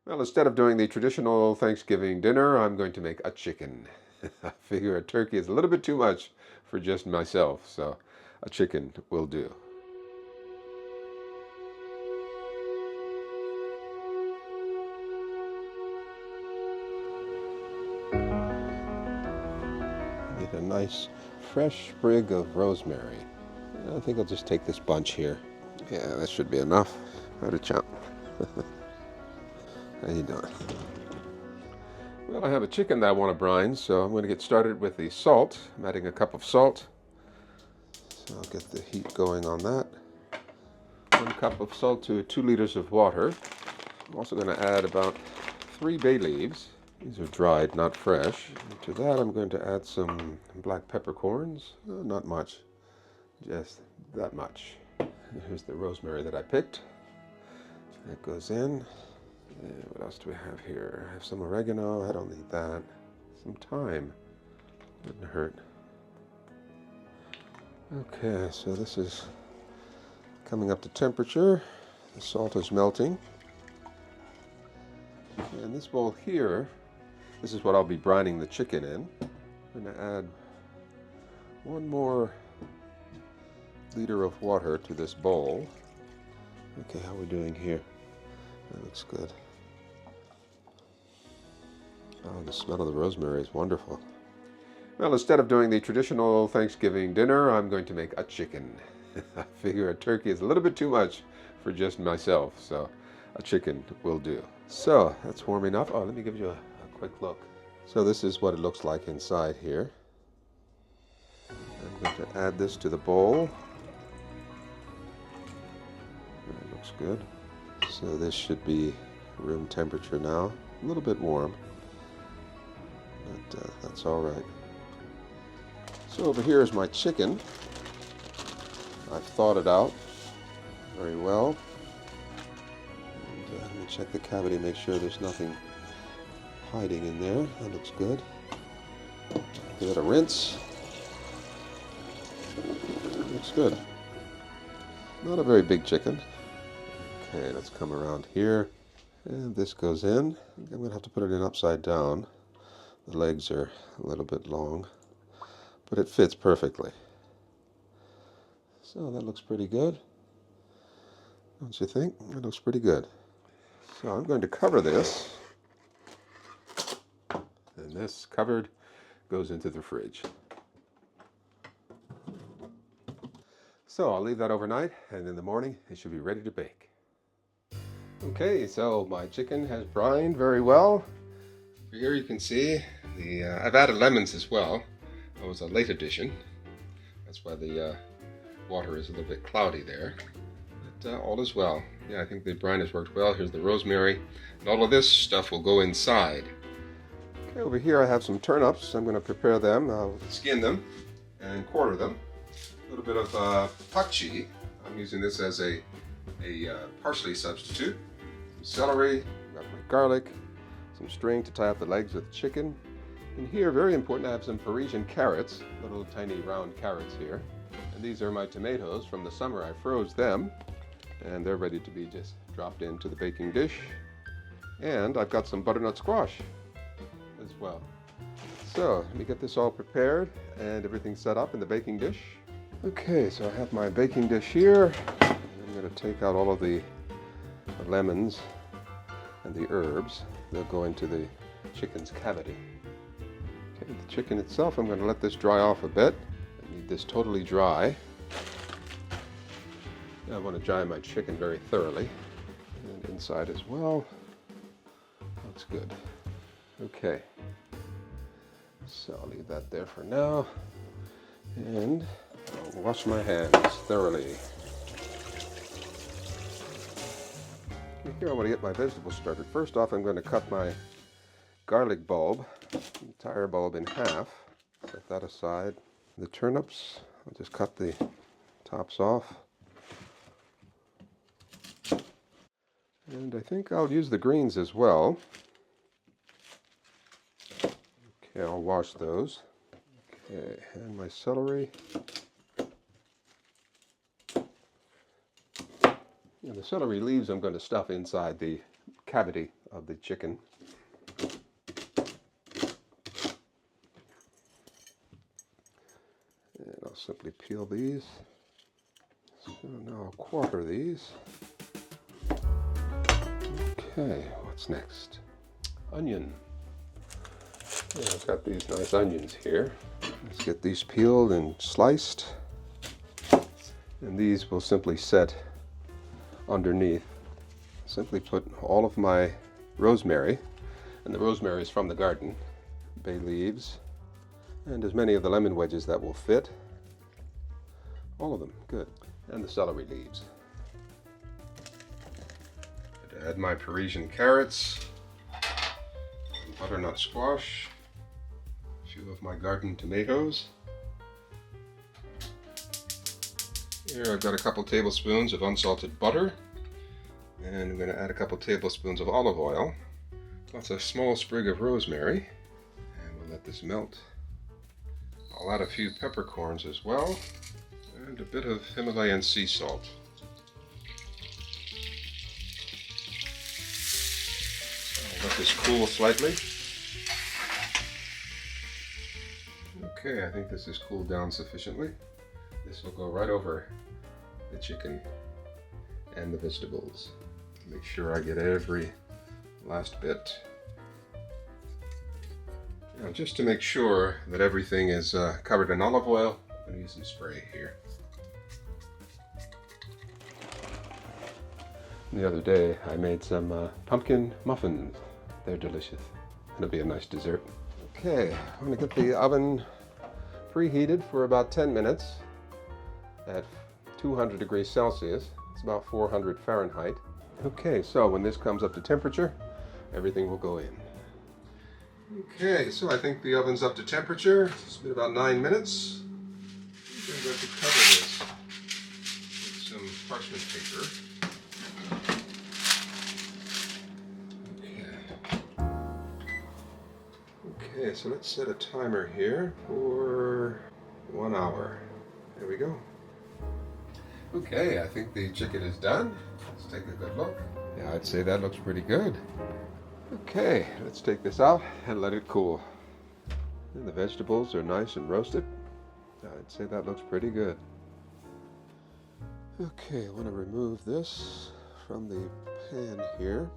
Well, instead of doing the traditional Thanksgiving dinner, I'm going to make a chicken. I figure a turkey is a little bit too much for just myself, so a chicken will do. Get a nice fresh sprig of rosemary. I think I'll just take this bunch here. Yeah, that should be enough. Howdy, chump. How you doing? Well, I have a chicken that I want to brine, so I'm going to get started with the salt. I'm adding a cup of salt. So I'll get the heat going on that. 1 cup of salt to 2 liters of water. I'm also going to add about 3 bay leaves. These are dried, not fresh. And to that I'm going to add some black peppercorns. Not much, just that much. And here's the rosemary that I picked. That goes in. And what else do we have here? I have some oregano. I don't need that. Some thyme. Wouldn't hurt. Okay, so this is coming up to temperature. The salt is melting. And this bowl here, this is what I'll be brining the chicken in. I'm going to add 1 more liter of water to this bowl. Okay, how are we doing here? That looks good. Oh, the smell of the rosemary is wonderful. Well, instead of doing the traditional Thanksgiving dinner, I'm going to make a chicken. I figure a turkey is a little bit too much for just myself, so a chicken will do. So, that's warming up. Oh, let me give you a quick look. So this is what it looks like inside here. I'm going to add this to the bowl. That looks good. So this should be room temperature now. A little bit warm, but that's all right. So over here is my chicken. I've thawed it out very well. And let me check the cavity, make sure there's nothing hiding in there. That looks good. Give it a rinse. Looks good. Not a very big chicken. Okay, let's come around here. And this goes in. I'm going to have to put it in upside down. The legs are a little bit long, but it fits perfectly. So that looks pretty good. Don't you think? That looks pretty good. So I'm going to cover this. And this covered goes into the fridge. So I'll leave that overnight, and in the morning it should be ready to bake. Okay, so my chicken has brined very well. Here you can see I've added lemons as well. It was a late addition. That's why the water is a little bit cloudy there. But all is well. Yeah, I think the brine has worked well. Here's the rosemary. And all of this stuff will go inside. Okay, over here I have some turnips. I'm going to prepare them. I'll skin them and quarter them. A little bit of pakchi. I'm using this as a parsley substitute. Some celery, got my garlic, some string to tie up the legs with chicken. And here, very important, I have some Parisian carrots, little tiny round carrots here. And these are my tomatoes from the summer. I froze them, and they're ready to be just dropped into the baking dish. And I've got some butternut squash as well. So let me get this all prepared and everything set up in the baking dish. Okay, so I have my baking dish here. I'm going to take out all of the lemons and the herbs. They'll go into the chicken's cavity. Okay, the chicken itself, I'm going to let this dry off a bit. I need this totally dry. I want to dry my chicken very thoroughly. And inside as well. Looks good. Okay. So I'll leave that there for now. And I'll wash my hands thoroughly. Here I want to get my vegetables started. First off, I'm going to cut my garlic bulb, entire bulb in half. Set that aside. The turnips, I'll just cut the tops off. And I think I'll use the greens as well. Okay, I'll wash those. Okay, and my celery. And the celery leaves I'm going to stuff inside the cavity of the chicken. And I'll simply peel these. So now I'll quarter these. Okay, what's next? Onion. Yeah, I've got these nice onions here. Let's get these peeled and sliced. And these will simply set underneath. Simply put all of my rosemary, and the rosemary is from the garden, bay leaves, and as many of the lemon wedges that will fit. All of them, good. And the celery leaves. I'd add my Parisian carrots, butternut squash, a few of my garden tomatoes. Here I've got a couple tablespoons of unsalted butter, and I'm going to add a couple tablespoons of olive oil, plus a small sprig of rosemary, and we'll let this melt. I'll add a few peppercorns as well, and a bit of Himalayan sea salt. I'll let this cool slightly. Okay, I think this has cooled down sufficiently. This will go right over the chicken and the vegetables. Make sure I get every last bit. Now, just to make sure that everything is covered in olive oil, I'm going to use some spray here. The other day I made some pumpkin muffins. They're delicious. It'll be a nice dessert. Okay, I'm going to get the oven preheated for about 10 minutes at 200 degrees Celsius. It's about 400 Fahrenheit. Okay, so when this comes up to temperature, everything will go in. Okay, so I think the oven's up to temperature. It's been about 9 minutes. I'm going to cover this with some parchment paper. Okay, so let's set a timer here for 1 hour. There we go. Okay, I think the chicken is done. Let's take a good look. Yeah, I'd say that looks pretty good. Okay, let's take this out and let it cool. And the vegetables are nice and roasted. I'd say that looks pretty good. Okay, I want to remove this from the pan here.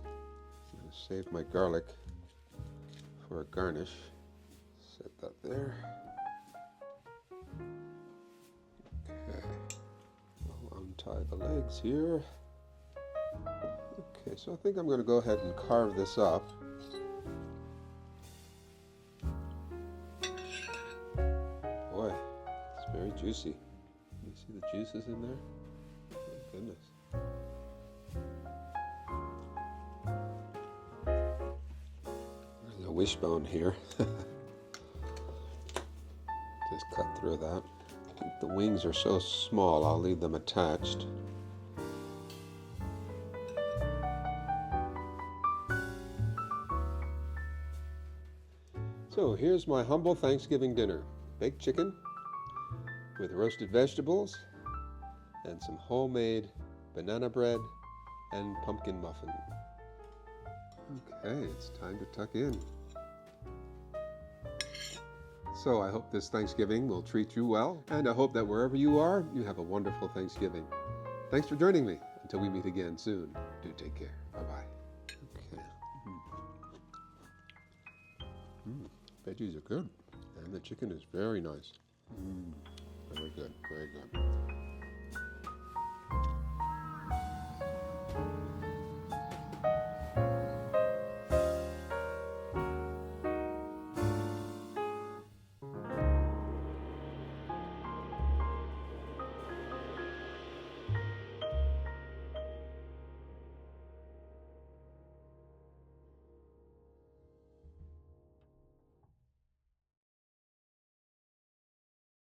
I'm going to save my garlic for a garnish. Set that there. Okay, I'll untie the legs here. Okay, so I think I'm going to go ahead and carve this up. Boy, it's very juicy. You see the juices in there? Oh, goodness. There's a wishbone here. Just cut through that. I think the wings are so small, I'll leave them attached. So here's my humble Thanksgiving dinner. Baked chicken with roasted vegetables and some homemade banana bread and pumpkin muffin. Okay, it's time to tuck in. So I hope this Thanksgiving will treat you well, and I hope that wherever you are, you have a wonderful Thanksgiving. Thanks for joining me. Until we meet again soon, do take care. Bye-bye. Okay. Veggies are good, and the chicken is very nice. Very good, very good.